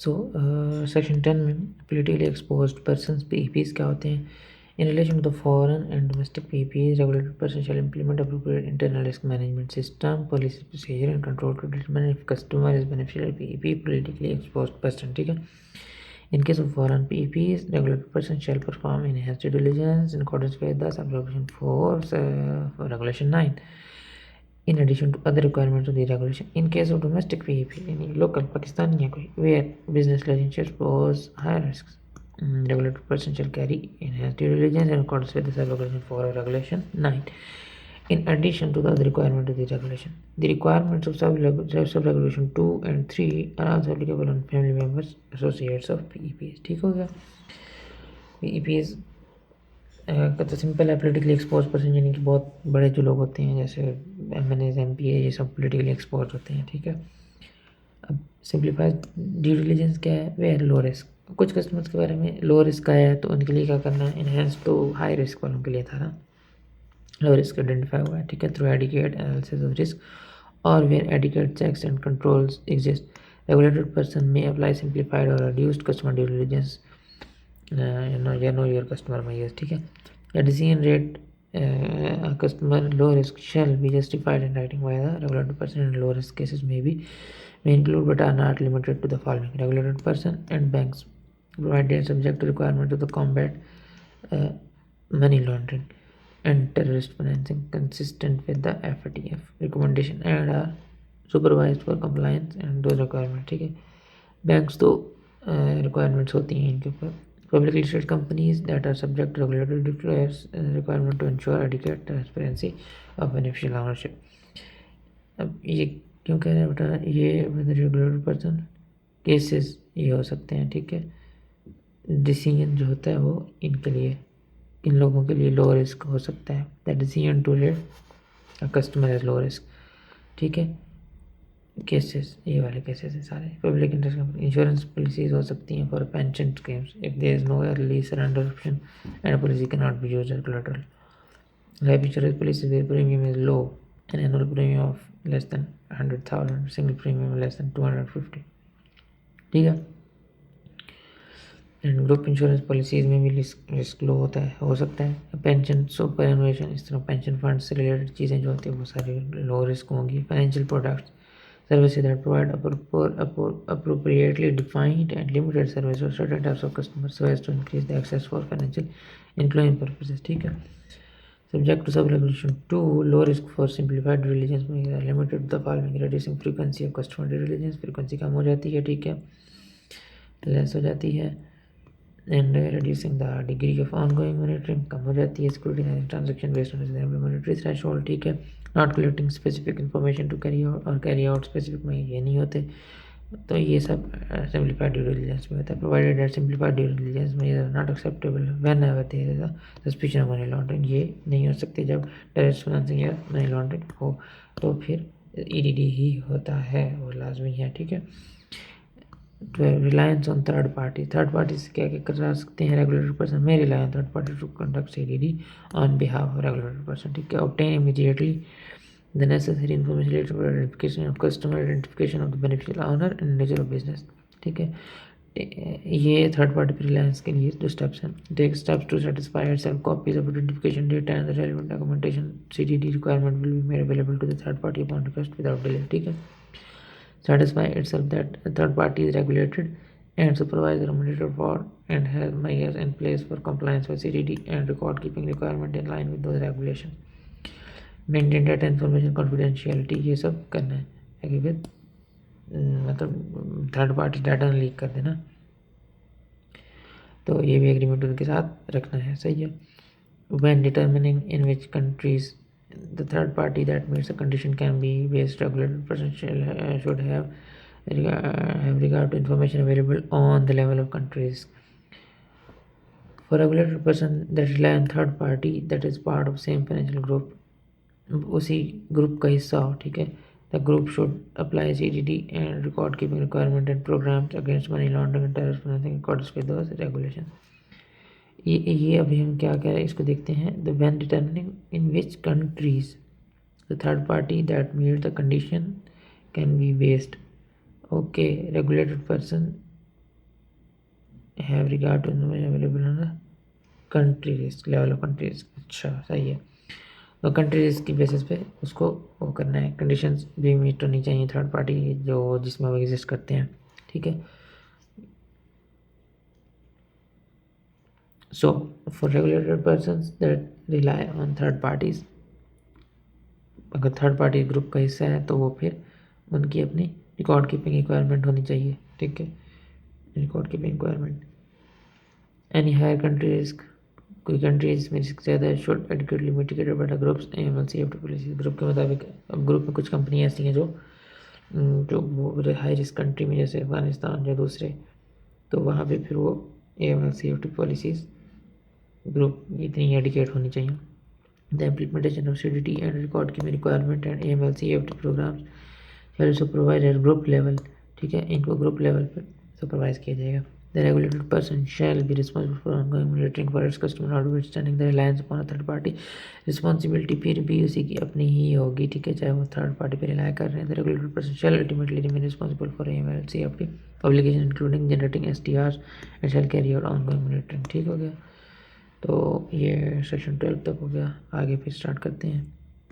So section 10 में politically exposed persons पीईपीज क्या होते हैं? In relation to the foreign and domestic PEPs regulated person shall implement appropriate internal risk management system policy procedure and control to determine if customer is beneficial PEP politically exposed person. ठीक है। In case of foreign PEPs, regulated person shall perform enhanced due diligence in accordance with the subregulation 4 for regulation 9. In addition to other requirements of the regulation, in case of domestic PEP, any local Pakistani या कोई where business relationships pose high risks, regulated person shall carry enhanced due diligence in accordance with the subregulation 4 of regulation 9. In addition to the other requirement of the regulation, the requirements of sub-regulation 2 and 3 are also applicable on family members, associates of PEPs. ठीक हो गया। PEPs का तो simple है, politically expose person, यानी कि बहुत बड़े जो लोग होते हैं जैसे MNAs MP ये सब पोलिटिकली एक्सपोज होते हैं। ठीक है। अब सिंप्लीफाइड ड्यू डिलिजेंस क्या है? वे है लो रिस्क। कुछ कस्टमर्स के बारे में लो रिस्क आया है तो उनके लिए क्या करना है? इनहेंस तो हाई रिस्क वालों के लिए था ना, लो रिस्क आइडेंटिफाई हुआ है। ठीक है। Through adequate analysis of risk और where adequate checks and controls exist, regulated person may apply simplified or reduced customer due diligence, know your customer measures। ठीक है। The decision rate customer low risk shall be justified in writing by the regulated person in low risk cases may include but are not limited to the following: regulated person and banks provided subject to requirement of the combat money laundering and terrorist financing consistent with the FATF recommendation and are supervised for compliance and those requirements। ठीक है। Banks तो requirements होती हैं इनके ऊपर। Publicly listed companies that are subject to regulatory declares requirement to ensure adequate transparency of beneficial ownership. अब ये क्यों कह रहे हैं बेटा? ये रेगुलेटेड पर्सन केसेस ये हो सकते हैं। ठीक है। डिसीजन जो होता है वो इनके लिए, इन लोगों के लिए लो रिस्क हो सकता है। The decision to let customer is low risk. ठीक है। केसेस ये वाले केसेस हैं सारे। Public interest company insurance policies हो सकती हैं for pension schemes if there is no early surrender option and policy can not be used as collateral. Life insurance policy where premium is low an annual premium of less than 100,000, single premium less than 250। ठीक है। And group insurance policies में भी risk लो होता है, हो सकता है। Pension super एनुएशन, इस तरह पेंशन फंड से रिलेटेड चीज़ें जो होती हैं वो सारी लो रिस्क होंगी। Financial products services that provide appropriately defined and limited service for certain types of customers so as to increase the access for financial inclusion purposes। ठीक है। Subject to sub-regulation 2, low risk for simplified due diligence में limited to the following: reducing frequency of customer due diligence, frequency कम हो जाती है। ठीक है। Less हो जाती है। And reducing the degree of ongoing monitoring, कम हो जाती है। scrutinizing transaction based on reasonable monetary threshold। ठीक है। Not collecting specific information to carry out और कैरी आउट स्पेसिफिक में ये नहीं होते। तो ये सब सिंप्लीफाइड ड्यू डिलिजेंस में होता है। Provided that simplified due diligence में ये not acceptable whenever there is a suspicion of money laundering, ये नहीं हो सकती जब टेररिस्ट फाइनेंसिंग या मनी लॉन्ड्रिंग हो, तो फिर EDD ही होता है, वो लाजमी है। ठीक है। Reliance on third party, third party से क्या क्या करा सकते हैं? रेगुलेटेड पर्सन में rely on third party to conduct CDD on behalf of regulated person. ठीक है। Obtain immediately the necessary information related to identification of customer, identification of the beneficial owner and nature of business। ठीक है। ये third party freelance के लिए जो steps हैं, take steps to satisfy itself copies of identification data and the relevant documentation CDD requirement will be made available to the third party upon request without delay। ठीक है। satisfy itself that a third party is regulated and supervised or monitored for and has measures in place for compliance with CDD and record keeping requirement in line with those regulations। Maintain data information confidentiality, ये सब करना है कि with मतलब third party data leak कर देना, तो ये भी एग्रीमेंट उनके साथ रखना है। सही है। When determining in which countries the third party that meets a condition can be based, regulated person should have regard to information available on the level of countries। For regulated person that rely on third party that is part of same financial group, उसी group का हिस्सा हो। ठीक है। The group should apply CDD and record keeping requirement and programmes against money laundering and terrorist financing according with those regulation. ये अभी हम क्या कह रहे हैं इसको देखते हैं। The when determining in which countries the third party that meet the condition can be based. Okay. Regulated person have regard to available on the country risk, level of country risk. अच्छा सही है, तो country risk की basis पे उसको वो करना है। कंडीशंस भी मीट होनी चाहिए थर्ड पार्टी जो जिसमें वो एग्जिस्ट करते हैं, ठीक है। So for regulated persons that rely on third parties, अगर थर्ड पार्टी ग्रुप का हिस्सा है तो वो फिर उनकी अपनी रिकॉर्ड कीपिंग रिक्वायरमेंट होनी चाहिए, ठीक है, record keeping requirement. Any higher country risk, कोई कंट्री जिसमें रिस्क ज़्यादा है, should adequately mitigated by the group's AML CFT policy. Group के मुताबिक, अब ग्रुप में कुछ कंपनी ऐसी हैं जो वो हाई रिस्क कंट्री में, जैसे अफगानिस्तान या दूसरे, तो वहाँ पे फिर वो AML CFT पॉलिसीज़ ग्रुप इतनी एडिकेट होनी चाहिए। The implementation of CDT and record keeping requirement and AML CFT programs shall supervise at group level, ठीक है, इनको ग्रुप लेवल पर सुपरवाइज किया जाएगा। The regulated person shall be responsible for ongoing monitoring for its customer notwithstanding the reliance upon a third party। Responsibility फिर भी उसी की अपनी ही होगी, ठीक है, चाहे वो थर्ड पार्टी पे रिलाई कर रहे हैं। The regulated person shall ultimately remain responsible for AML CFT obligation including generating STRs and shall carry out ongoing monitoring। ठीक हो गया, तो ये सेशन 12 तक हो गया, आगे फिर स्टार्ट करते हैं।